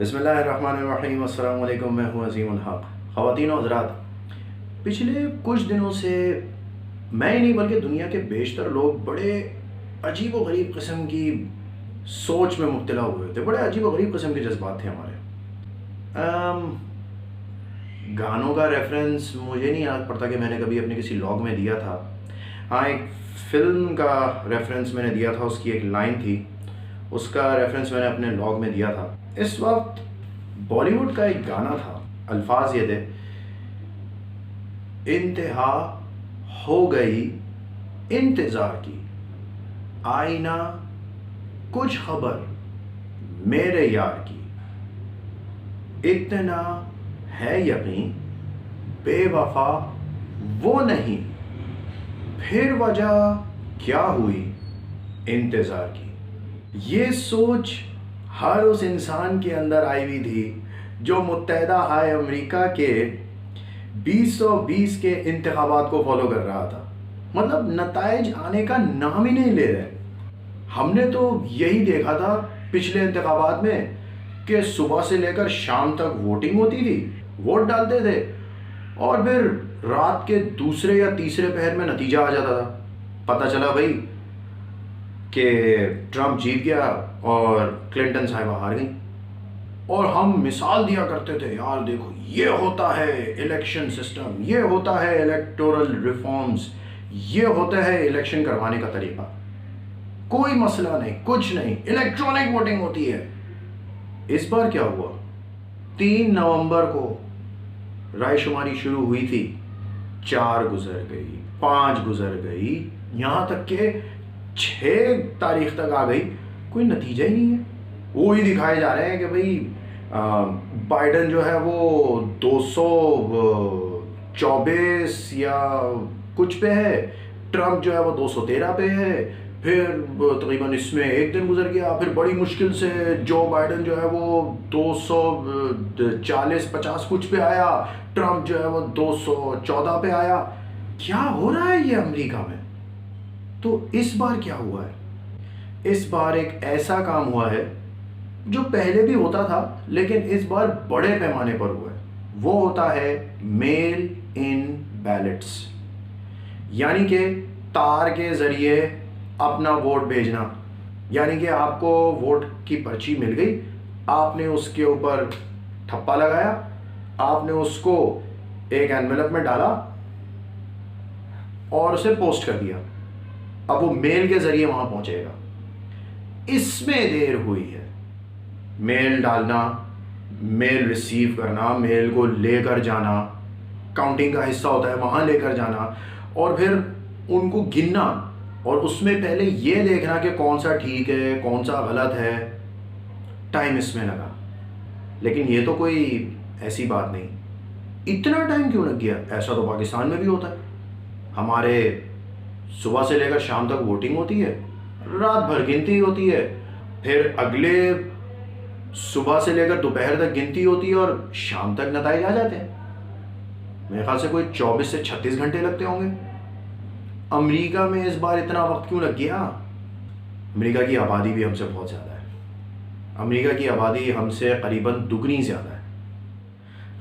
बिस्मिल्लाहिर्रहमानिर्रहीम। अस्सलाम वालेकुम। मैं हूँ अज़ीमुल हक़। ख़वातीन और हज़रात, पिछले कुछ दिनों से मैं ही नहीं बल्कि दुनिया के बेशतर लोग बड़े अजीब व गरीब किस्म की सोच में मुब्तला हुए थे। बड़े अजीब व गरीब किस्म के जज्बात थे हमारे। अम, गानों का रेफरेंस मुझे नहीं याद पड़ता कि मैंने कभी अपने किसी लॉग में दिया था। हाँ, एक फ़िल्म का रेफरेंस मैंने दिया था, उसकी एक लाइन थी, उसका रेफरेंस मैंने अपने लॉग में दिया था। इस वक्त बॉलीवुड का एक गाना था, अल्फाज ये थे, इंतहा हो गई इंतज़ार की, आईना कुछ खबर मेरे यार की, इतना है यकीन बेवफा वो नहीं, फिर वजह क्या हुई इंतज़ार की। ये सोच हर उस इंसान के अंदर आई हुई थी जो मुत्तहदा हाय अमेरिका के 2020 के इंतखाबात को फॉलो कर रहा था। मतलब नताइज आने का नाम ही नहीं ले रहे। हमने तो यही देखा था पिछले इंतखाबात में कि सुबह से लेकर शाम तक वोटिंग होती थी, वोट डालते थे और फिर रात के दूसरे या तीसरे पहर में नतीजा आ जाता था। पता चला भाई कि ट्रंप जीत गया और क्लिंटन साहिबा हार गई। और हम मिसाल दिया करते थे, यार देखो ये होता है इलेक्शन सिस्टम, ये होता है इलेक्टोरल रिफॉर्म्स, ये होता है इलेक्शन करवाने का तरीका, कोई मसला नहीं, कुछ नहीं, इलेक्ट्रॉनिक वोटिंग होती है। इस बार क्या हुआ? 3 नवंबर को रायशुमारी शुरू हुई थी, 4 गुजर गई, 5 गुजर गई, यहां तक के 6 तारीख तक आ गई, कोई नतीजा ही नहीं है। वो ही दिखाए जा रहे हैं कि भाई बाइडन जो है वो 224 या कुछ पे है, ट्रंप जो है वो 213 पे है। फिर तकरीबन इसमें एक दिन गुजर गया, फिर बड़ी मुश्किल से जो बाइडन जो है वो 240-50 कुछ पे आया, ट्रंप जो है वो 214 पे आया। क्या हो रहा है ये अमेरिका में? तो इस बार क्या हुआ है? इस बार एक ऐसा काम हुआ है जो पहले भी होता था लेकिन इस बार बड़े पैमाने पर हुआ है। वो होता है मेल इन बैलेट्स, यानी कि तार के ज़रिए अपना वोट भेजना। यानी कि आपको वोट की पर्ची मिल गई, आपने उसके ऊपर ठप्पा लगाया, आपने उसको एक एनवेलप में डाला और उसे पोस्ट कर दिया। अब वो मेल के ज़रिए वहाँ पहुँचेगा। इसमें देर हुई है। मेल डालना, मेल रिसीव करना, मेल को लेकर जाना, काउंटिंग का हिस्सा होता है वहाँ लेकर जाना, और फिर उनको गिनना, और उसमें पहले ये देखना कि कौन सा ठीक है कौन सा गलत है। टाइम इसमें लगा। लेकिन ये तो कोई ऐसी बात नहीं, इतना टाइम क्यों लग गया? ऐसा तो पाकिस्तान में भी होता है। हमारे सुबह से लेकर शाम तक वोटिंग होती है, रात भर गिनती होती है, फिर अगले सुबह से लेकर दोपहर तक गिनती होती है और शाम तक नतीजे आ जाते हैं। मेरे ख्याल से कोई 24 से 36 घंटे लगते होंगे। अमेरिका में इस बार इतना वक्त क्यों लग गया? अमेरिका की आबादी भी हमसे बहुत ज़्यादा है। अमेरिका की आबादी हमसे करीबन दुगनी ज़्यादा है।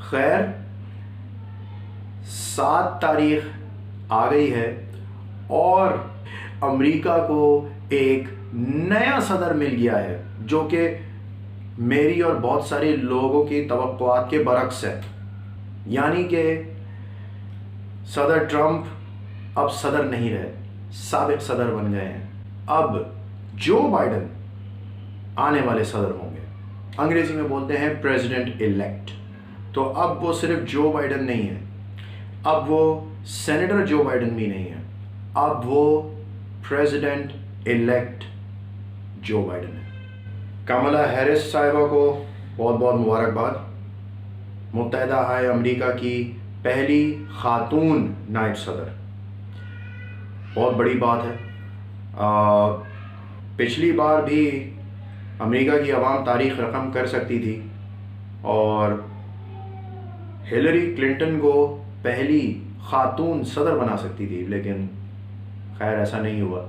खैर, 7 तारीख आ गई है और अमेरिका को एक नया सदर मिल गया है जो कि मेरी और बहुत सारे लोगों की तवक्कुआत के बरक्स है। यानी कि सदर ट्रंप अब सदर नहीं रहे, साबिक सदर बन गए हैं। अब जो बाइडन आने वाले सदर होंगे। अंग्रेजी में बोलते हैं प्रेसिडेंट इलेक्ट। तो अब वो सिर्फ जो बाइडन नहीं है, अब वो सेनेटर जो बाइडन भी नहीं है, अब वो प्रेसिडेंट इलेक्ट जो बाइडन है। कमला हैरिस साहिबा को बहुत बहुत मुबारकबाद। मुत्तहदा हाय अमेरिका की पहली खातून नायब सदर, बहुत बड़ी बात है। पिछली बार भी अमेरिका की आवाम तारीख रकम कर सकती थी और हिलरी क्लिंटन को पहली खातून सदर बना सकती थी, लेकिन खैर ऐसा नहीं हुआ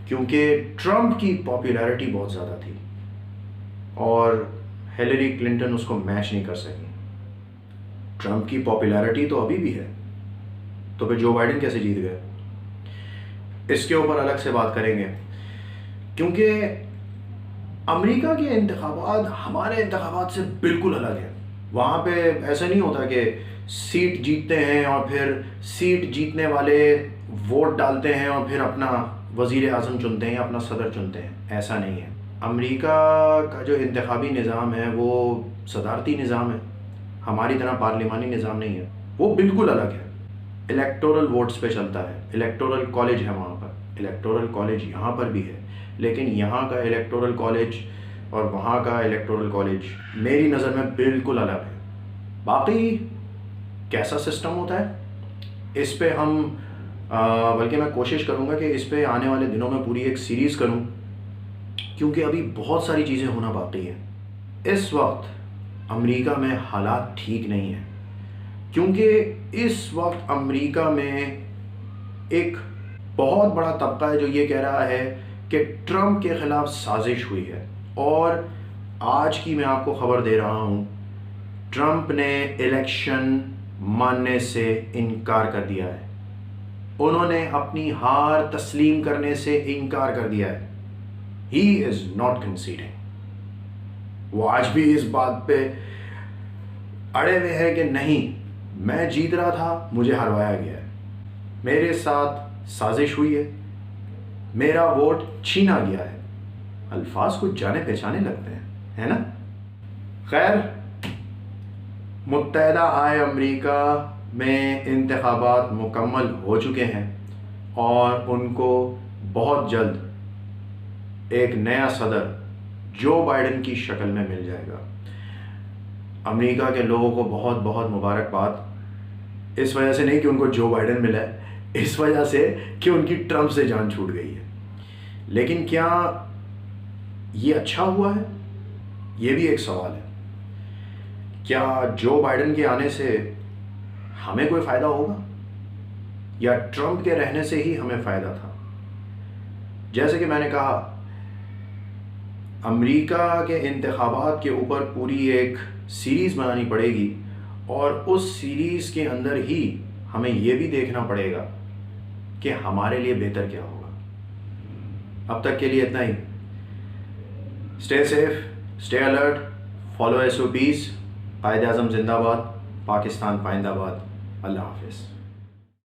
क्योंकि ट्रंप की पॉपुलैरिटी बहुत ज़्यादा थी और हिलरी क्लिंटन उसको मैच नहीं कर सकी। ट्रंप की पॉपुलैरिटी तो अभी भी है, तो फिर जो बाइडेन कैसे जीत गए? इसके ऊपर अलग से बात करेंगे, क्योंकि अमेरिका के इंतखाबात हमारे इंतखाबात से बिल्कुल अलग है। वहाँ पे ऐसा नहीं होता कि सीट जीतते हैं और फिर सीट जीतने वाले वोट डालते हैं और फिर अपना वज़ीर आज़म चुनते हैं या अपना सदर चुनते हैं। ऐसा नहीं है। अमेरिका का जो इंतखाबी निज़ाम है वो सदारती निज़ाम है, हमारी तरह पार्लिमानी निज़ाम नहीं है, वो बिल्कुल अलग है। इलेक्टोरल वोट्स पे चलता है, इलेक्टोरल कॉलेज है वहाँ पर, इलेक्टोरल कॉलेज यहाँ पर भी है, लेकिन यहाँ का इलेक्टोरल कॉलेज और वहाँ का इलेक्टोरल कॉलेज मेरी नज़र में बिल्कुल अलग है। बाकी कैसा सिस्टम होता है इस पे हम बल्कि मैं कोशिश करूँगा कि इस पे आने वाले दिनों में पूरी एक सीरीज़ करूँ, क्योंकि अभी बहुत सारी चीज़ें होना बाकी हैं। इस वक्त अमेरिका में हालात ठीक नहीं हैं, क्योंकि इस वक्त अमेरिका में एक बहुत बड़ा तबका है जो ये कह रहा है कि ट्रंप के ख़िलाफ़ साजिश हुई है। और आज की मैं आपको ख़बर दे रहा हूँ, ट्रंप ने इलेक्शन मानने से इनकार कर दिया है। उन्होंने अपनी हार तस्लीम करने से इनकार कर दिया है। He is not conceding. वो आज भी इस बात पे अड़े हुए हैं कि नहीं, मैं जीत रहा था, मुझे हरवाया गया है, मेरे साथ साजिश हुई है, मेरा वोट छीना गया है। अल्फाज कुछ जाने पहचाने लगते हैं, है ना। खैर, मुत्तहदा आय अमेरिका में इंतखाबात मुकम्मल हो चुके हैं और उनको बहुत जल्द एक नया सदर जो बाइडेन की शक्ल में मिल जाएगा। अमेरिका के लोगों को बहुत बहुत मुबारकबाद, इस वजह से नहीं कि उनको जो बाइडेन मिला है, इस वजह से कि उनकी ट्रंप से जान छूट गई है। लेकिन क्या ये अच्छा हुआ है? ये भी एक सवाल है। क्या जो बाइडेन के आने से हमें कोई फ़ायदा होगा या ट्रंप के रहने से ही हमें फ़ायदा था? जैसे कि मैंने कहा, अमेरिका के इंतखाबात के ऊपर पूरी एक सीरीज़ बनानी पड़ेगी और उस सीरीज़ के अंदर ही हमें ये भी देखना पड़ेगा कि हमारे लिए बेहतर क्या होगा। अब तक के लिए इतना ही। Stay safe, stay alert, follow SOPs। Quaid-e-Azam जिंदाबाद, पाकिस्तान पाइंदाबाद। अल्लाह हाफिज़।